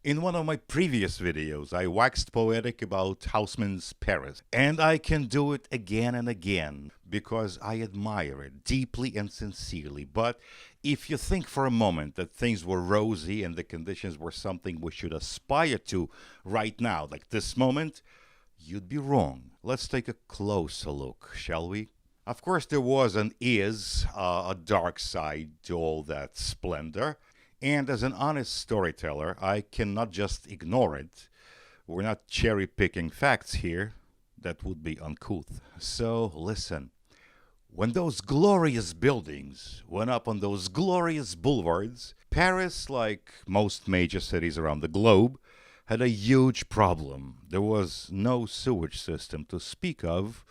In one of my previous videos, I waxed poetic about Haussmann's Paris, and I can do it again and again because I admire it deeply and sincerely. But if you think for a moment that things were rosy and the conditions were something we should aspire to right now, like this moment, you'd be wrong. Let's take a closer look, shall we? Of course, there was and is a dark side to all that splendor. And as an honest storyteller, I cannot just ignore it. We're not cherry picking facts here. That would be uncouth. So listen. When those glorious buildings went up on those glorious boulevards, Paris, like most major cities around the globe, had a huge problem. There was no sewage system to speak of,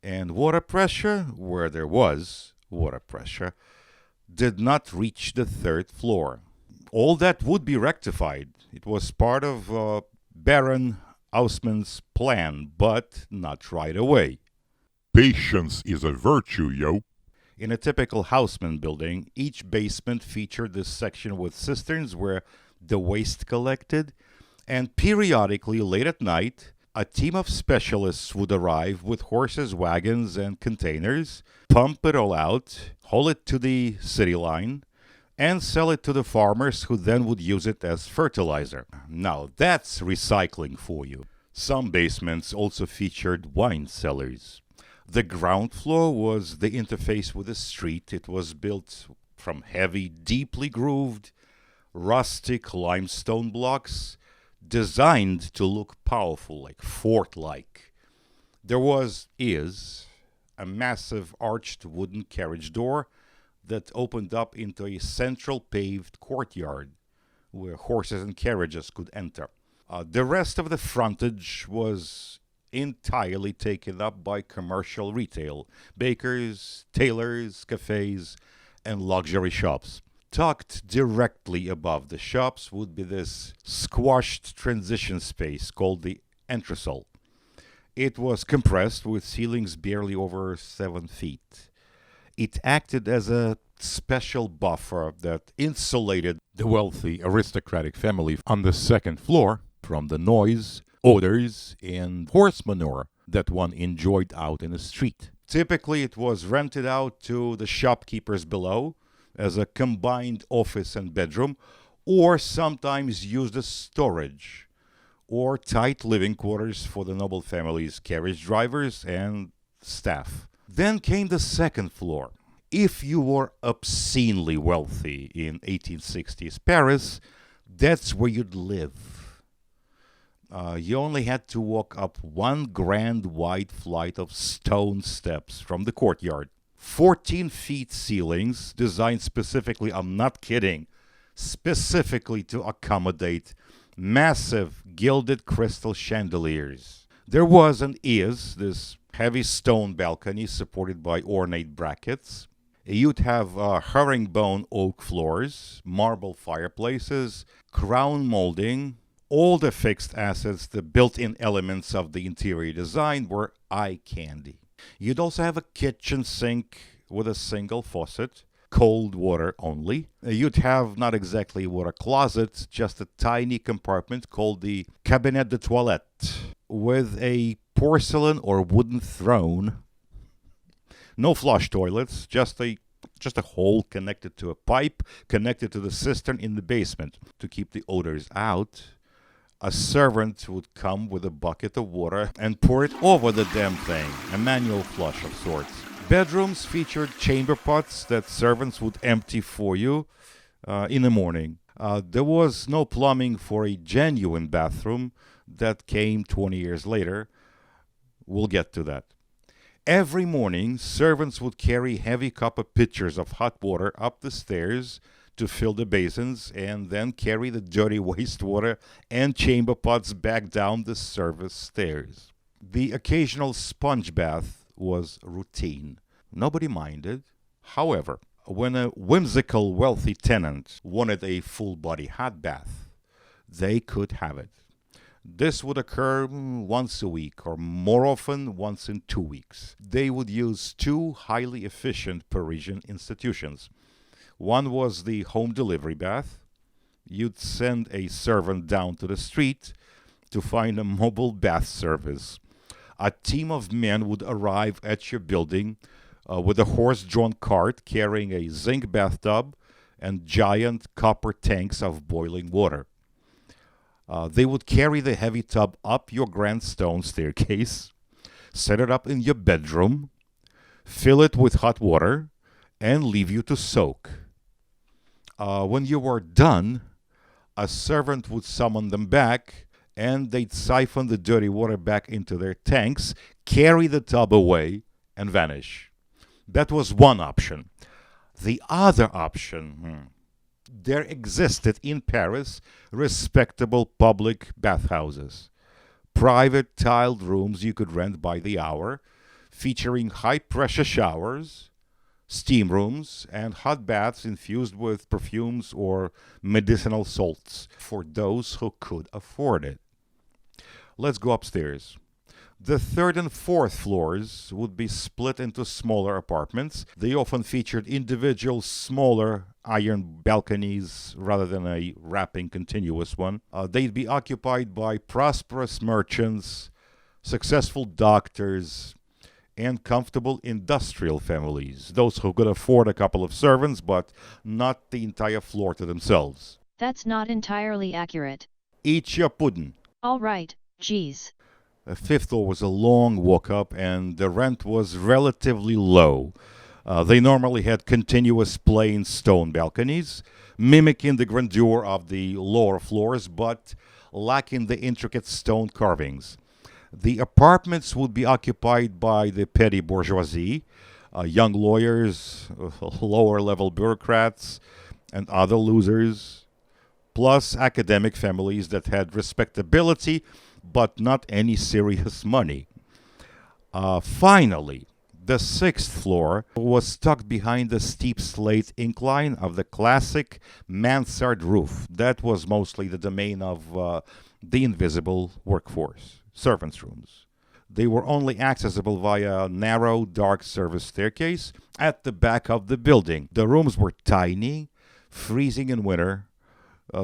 and water pressure, where there was water pressure, did not reach the third floor. All that would be rectified. It was part of Baron Haussmann's plan, but not right away. Patience is a virtue, yo. In a typical Haussmann building, each basement featured this section with cisterns where the waste collected, and periodically late at night, a team of specialists would arrive with horses, wagons, and containers, pump it all out, haul it to the city line, and sell it to the farmers who then would use it as fertilizer. Now that's recycling for you. Some basements also featured wine cellars. The ground floor was the interface with the street. It was built from heavy, deeply grooved, rustic limestone blocks designed to look powerful, like fort-like. There is, a massive arched wooden carriage door that opened up into a central paved courtyard where horses and carriages could enter. The rest of the frontage was entirely taken up by commercial retail, bakers, tailors, cafes, and luxury shops. Tucked directly above the shops would be this squashed transition space called the Entresol. It was compressed with ceilings barely over 7 feet. It acted as a special buffer that insulated the wealthy aristocratic family on the second floor from the noise, odors, and horse manure that one enjoyed out in the street. Typically, it was rented out to the shopkeepers below as a combined office and bedroom, or sometimes used as storage, or tight living quarters for the noble family's carriage drivers and staff. Then came the second floor. If you were obscenely wealthy in 1860s Paris, that's where you'd live. You only had to walk up one grand wide flight of stone steps from the courtyard. 14 feet ceilings designed specifically, I'm not kidding, specifically to accommodate massive gilded crystal chandeliers. There was and is this heavy stone balcony supported by ornate brackets. You'd have herringbone oak floors, marble fireplaces, crown molding. All the fixed assets, the built-in elements of the interior design were eye candy. You'd also have a kitchen sink with a single faucet, cold water only. You'd have not exactly water closet, just a tiny compartment called the cabinet de toilette with a porcelain or wooden throne. No flush toilets, just a hole connected to a pipe, connected to the cistern in the basement. To keep the odors out, a servant would come with a bucket of water and pour it over the damn thing, a manual flush of sorts. Bedrooms featured chamber pots that servants would empty for you in the morning. There was no plumbing for a genuine bathroom that came 20 years later. We'll get to that. Every morning, servants would carry heavy copper pitchers of hot water up the stairs to fill the basins and then carry the dirty wastewater and chamber pots back down the service stairs. The occasional sponge bath was routine. Nobody minded. However, when a whimsical wealthy tenant wanted a full-body hot bath, they could have it. This would occur once a week, or more often, once in 2 weeks. They would use two highly efficient Parisian institutions. One was the home delivery bath. you'd send a servant down to the street to find a mobile bath service. A team of men would arrive at your building with a horse-drawn cart carrying a zinc bathtub and giant copper tanks of boiling water. They would carry the heavy tub up your grand stone staircase, set it up in your bedroom, fill it with hot water, and leave you to soak. When you were done, a servant would summon them back, and they'd siphon the dirty water back into their tanks, carry the tub away, and vanish. That was one option. The other option, there existed in Paris respectable public bathhouses. Private tiled rooms you could rent by the hour, featuring high-pressure showers, steam rooms, and hot baths infused with perfumes or medicinal salts for those who could afford it. Let's go upstairs. The third and fourth floors would be split into smaller apartments. They often featured individual smaller iron balconies rather than a wrapping continuous one. They'd be occupied by prosperous merchants, successful doctors, and comfortable industrial families, those who could afford a couple of servants but not the entire floor to themselves. That's not entirely accurate. Eat your pudding. All right, geez. The fifth floor was a long walk up, and the rent was relatively low. They normally had continuous plain stone balconies, mimicking the grandeur of the lower floors, but lacking the intricate stone carvings. The apartments would be occupied by the petty bourgeoisie, young lawyers, lower-level bureaucrats, and other losers, plus academic families that had respectability but not any serious money. Finally, the sixth floor was tucked behind the steep slate incline of the classic Mansard roof. That was mostly the domain of the invisible workforce, servants' rooms. They were only accessible via a narrow, dark service staircase at the back of the building. The rooms were tiny, freezing in winter,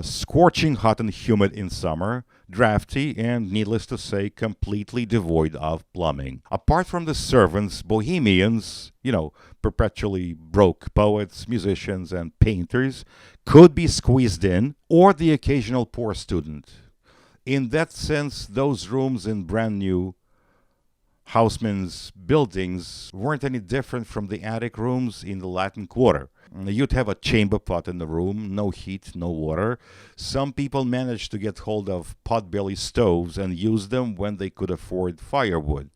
scorching hot and humid in summer, drafty, and needless to say, completely devoid of plumbing. Apart from the servants, bohemians, perpetually broke poets, musicians, and painters, could be squeezed in, or the occasional poor student. In that sense, those rooms in brand new Haussmann's buildings weren't any different from the attic rooms in the Latin Quarter. You'd have a chamber pot in the room, no heat, no water. Some people managed to get hold of potbelly stoves and use them when they could afford firewood,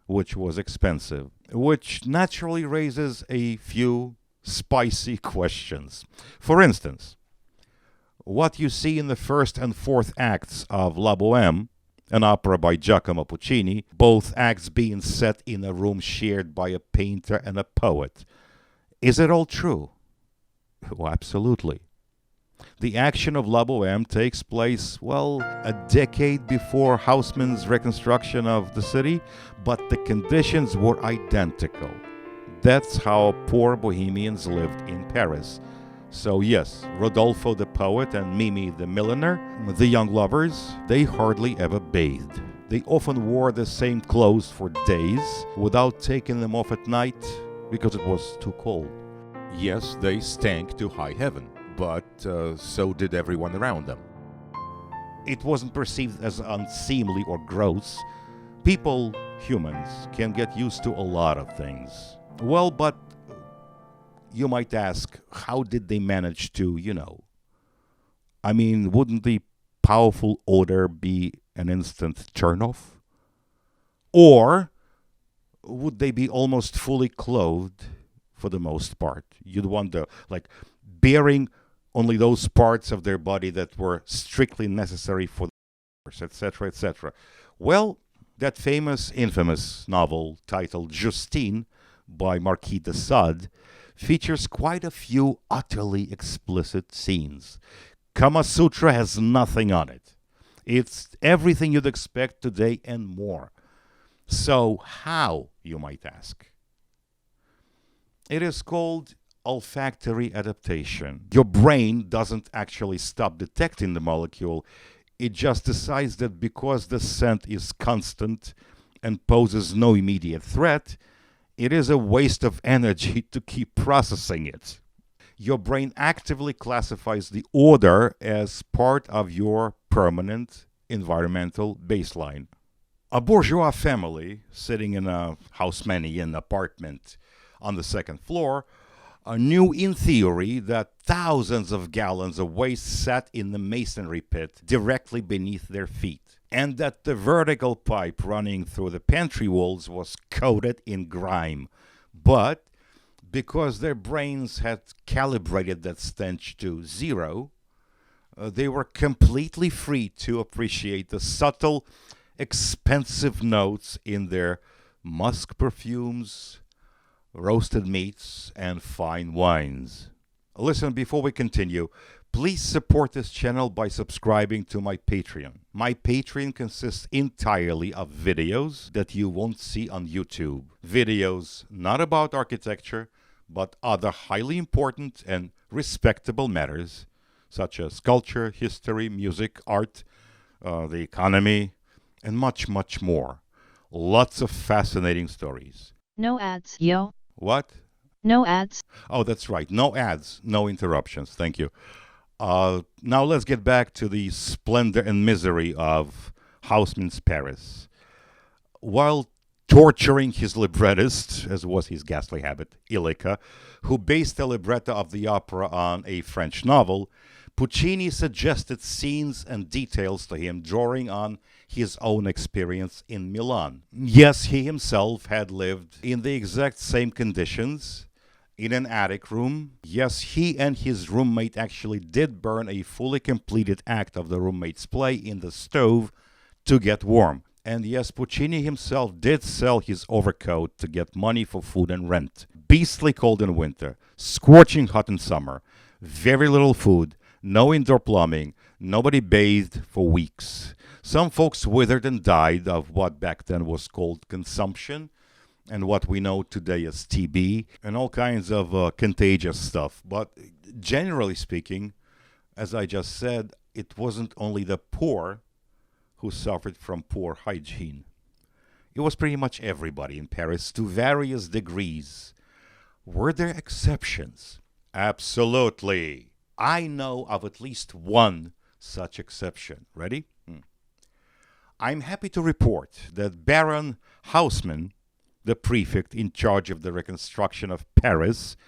which was expensive, which naturally raises a few spicy questions. For instance, what you see in the first and fourth acts of La Bohème, an opera by Giacomo Puccini, both acts being set in a room shared by a painter and a poet. Is it all true? Oh, absolutely. The action of La Bohème takes place, a decade before Haussmann's reconstruction of the city, but the conditions were identical. That's how poor Bohemians lived in Paris. So yes, Rodolfo the poet and Mimi the milliner, the young lovers, they hardly ever bathed. They often wore the same clothes for days without taking them off at night because it was too cold. Yes, they stank to high heaven, but so did everyone around them. It wasn't perceived as unseemly or gross. People, humans, can get used to a lot of things. But you might ask, how did they manage to, wouldn't the powerful odor be an instant turn-off? Or would they be almost fully clothed for the most part? You'd wonder, bearing only those parts of their body that were strictly necessary for the course, etc., etc. Well, that infamous novel titled Justine by Marquis de Sade features quite a few utterly explicit scenes. Kama Sutra has nothing on it. It's everything you'd expect today and more. So how, you might ask? It is called olfactory adaptation. Your brain doesn't actually stop detecting the molecule. It just decides that because the scent is constant and poses no immediate threat, it is a waste of energy to keep processing it. Your brain actively classifies the odor as part of your permanent environmental baseline. A bourgeois family sitting in a Haussmannian apartment on the second floor knew in theory that thousands of gallons of waste sat in the masonry pit directly beneath their feet, and that the vertical pipe running through the pantry walls was coated in grime. But because their brains had calibrated that stench to zero, they were completely free to appreciate the subtle, expensive notes in their musk perfumes, roasted meats, and fine wines. Listen, before we continue, please support this channel by subscribing to my Patreon. My Patreon consists entirely of videos that you won't see on YouTube. Videos not about architecture, but other highly important and respectable matters, such as culture, history, music, art, the economy, and much, much more. Lots of fascinating stories. No ads, yo. What? No ads. Oh, that's right. No ads, no interruptions. Thank you. Now let's get back to the splendor and misery of Haussmann's Paris. While torturing his librettist, as was his ghastly habit, Illica, who based the libretto of the opera on a French novel, Puccini suggested scenes and details to him, drawing on his own experience in Milan. Yes, he himself had lived in the exact same conditions in an attic room. Yes, he and his roommate actually did burn a fully completed act of the roommate's play in the stove to get warm. And yes, Puccini himself did sell his overcoat to get money for food and rent. Beastly cold in winter, scorching hot in summer, very little food, no indoor plumbing, nobody bathed for weeks. Some folks withered and died of what back then was called consumption, and what we know today as TB, and all kinds of contagious stuff. But generally speaking, as I just said, it wasn't only the poor who suffered from poor hygiene. It was pretty much everybody in Paris to various degrees. Were there exceptions? Absolutely. I know of at least one such exception. Ready? I'm happy to report that Baron Haussmann, the prefect in charge of the reconstruction of Paris,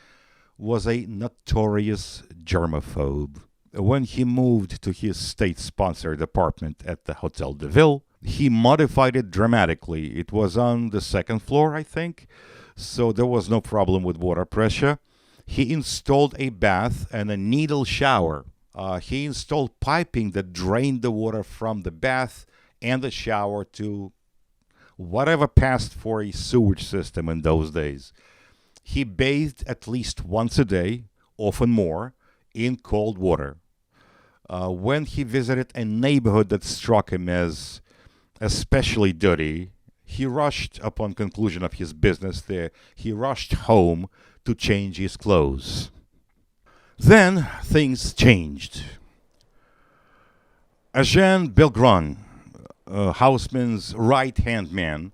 was a notorious germaphobe. When he moved to his state-sponsored apartment at the Hotel de Ville, he modified it dramatically. It was on the second floor, I think, so there was no problem with water pressure. He installed a bath and a needle shower. He installed piping that drained the water from the bath and the shower to whatever passed for a sewage system in those days. He bathed at least once a day, often more, in cold water. When he visited a neighborhood that struck him as especially dirty, he rushed, upon conclusion of his business there, he rushed home to change his clothes. Then things changed. Eugène Belgrand, Haussmann's right-hand man,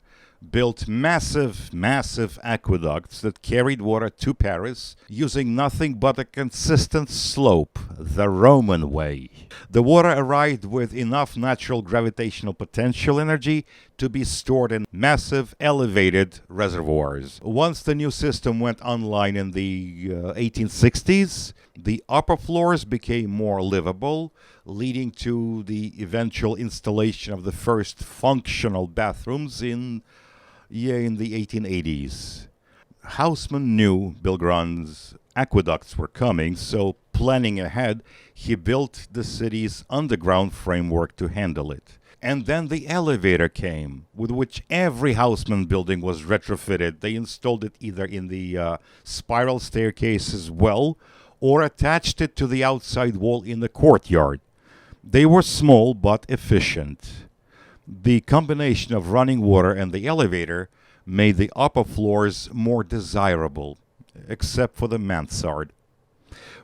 built massive aqueducts that carried water to Paris using nothing but a consistent slope, the Roman way. The water arrived with enough natural gravitational potential energy to be stored in massive elevated reservoirs. Once the new system went online in the 1860s, the upper floors became more livable, leading to the eventual installation of the first functional bathrooms in the 1880s. Haussmann knew Belgrand's aqueducts were coming, so planning ahead, he built the city's underground framework to handle it. And then the elevator came, with which every Haussmann building was retrofitted. They installed it either in the spiral staircase as well, or attached it to the outside wall in the courtyard. They were small but efficient. The combination of running water and the elevator made the upper floors more desirable. except for the Mansard.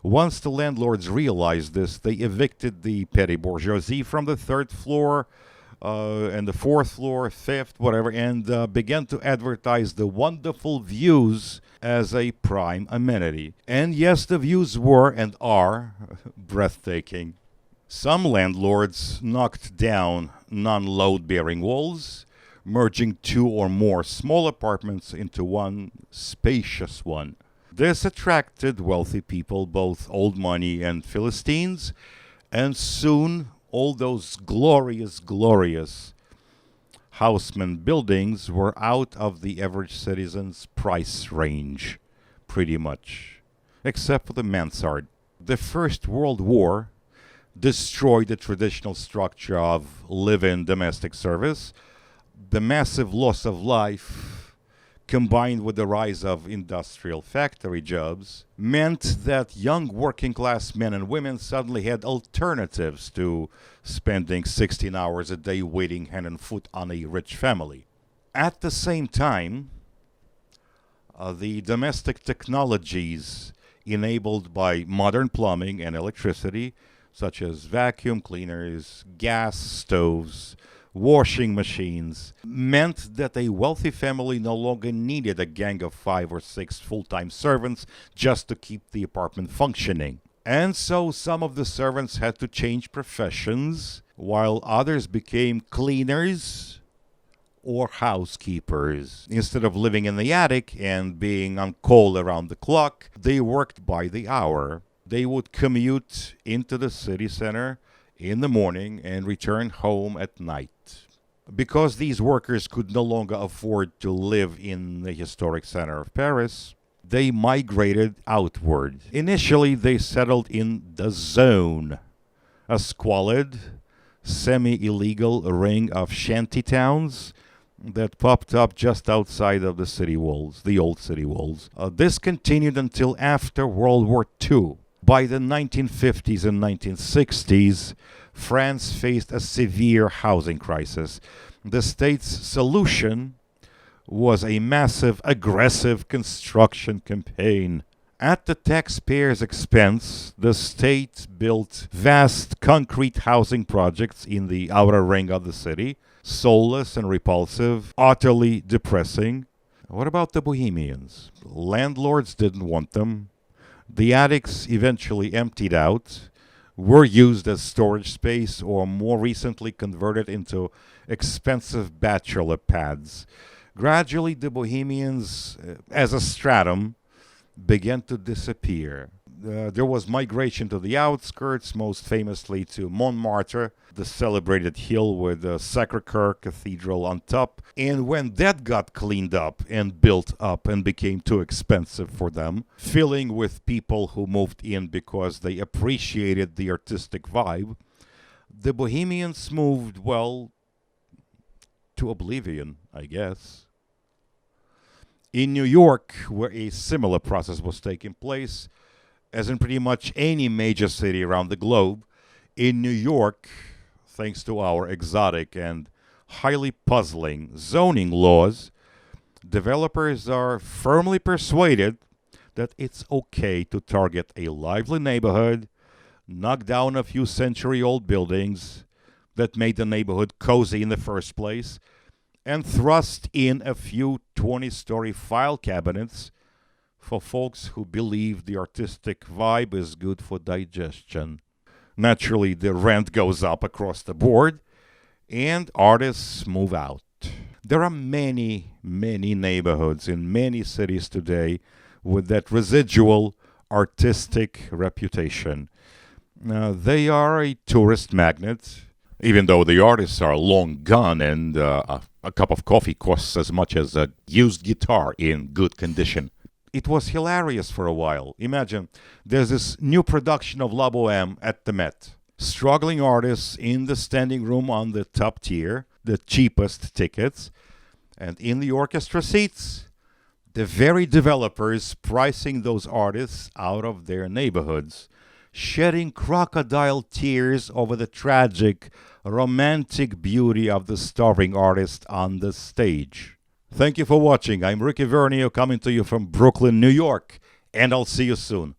Once the landlords realized this, they evicted the petty bourgeoisie from the third floor and the fourth floor, fifth, whatever, and began to advertise the wonderful views as a prime amenity. And yes, the views were and are breathtaking. Some landlords knocked down non-load-bearing walls, merging two or more small apartments into one spacious one. This attracted wealthy people, both old money and Philistines, and soon all those glorious Haussmann buildings were out of the average citizen's price range, pretty much, except for the Mansard. The First World War destroyed the traditional structure of live-in domestic service. The massive loss of life, combined with the rise of industrial factory jobs, meant that young working-class men and women suddenly had alternatives to spending 16 hours a day waiting hand and foot on a rich family. At the same time, the domestic technologies enabled by modern plumbing and electricity, such as vacuum cleaners, gas stoves, washing machines, meant that a wealthy family no longer needed a gang of 5 or 6 full-time servants just to keep the apartment functioning. And so some of the servants had to change professions, while others became cleaners or housekeepers. Instead of living in the attic and being on call around the clock, they worked by the hour. They would commute into the city center in the morning and return home at night. Because these workers could no longer afford to live in the historic center of Paris, they migrated outward. Initially, they settled in the Zone, a squalid, semi-illegal ring of shantytowns that popped up just outside of the city walls, the old city walls. This continued until after World War II. By the 1950s and 1960s, France faced a severe housing crisis. The state's solution was a massive, aggressive construction campaign. At the taxpayers' expense, the state built vast concrete housing projects in the outer ring of the city, soulless and repulsive, utterly depressing. What about the Bohemians? Landlords didn't want them. The attics eventually emptied out, were used as storage space, or more recently converted into expensive bachelor pads. Gradually, the Bohemians, as a stratum, began to disappear. There was migration to the outskirts, most famously to Montmartre, the celebrated hill with the Sacré-Cœur Cathedral on top. And when that got cleaned up and built up and became too expensive for them, filling with people who moved in because they appreciated the artistic vibe, the Bohemians moved, well, to oblivion, I guess. In New York, where a similar process was taking place, as in pretty much any major city around the globe, in New York, thanks to our exotic and highly puzzling zoning laws, developers are firmly persuaded that it's okay to target a lively neighborhood, knock down a few century-old buildings that made the neighborhood cozy in the first place, and thrust in a few 20-story file cabinets for folks who believe the artistic vibe is good for digestion. Naturally, the rent goes up across the board, and artists move out. There are many neighborhoods in many cities today with that residual artistic reputation. They are a tourist magnet, even though the artists are long gone and a cup of coffee costs as much as a used guitar in good condition. It was hilarious for a while. Imagine, there's this new production of La Bohème at the Met. Struggling artists in the standing room on the top tier, the cheapest tickets, and in the orchestra seats, the very developers pricing those artists out of their neighborhoods, shedding crocodile tears over the tragic, romantic beauty of the starving artist on the stage. Thank you for watching. I'm Ricky Vernio coming to you from Brooklyn, New York, and I'll see you soon.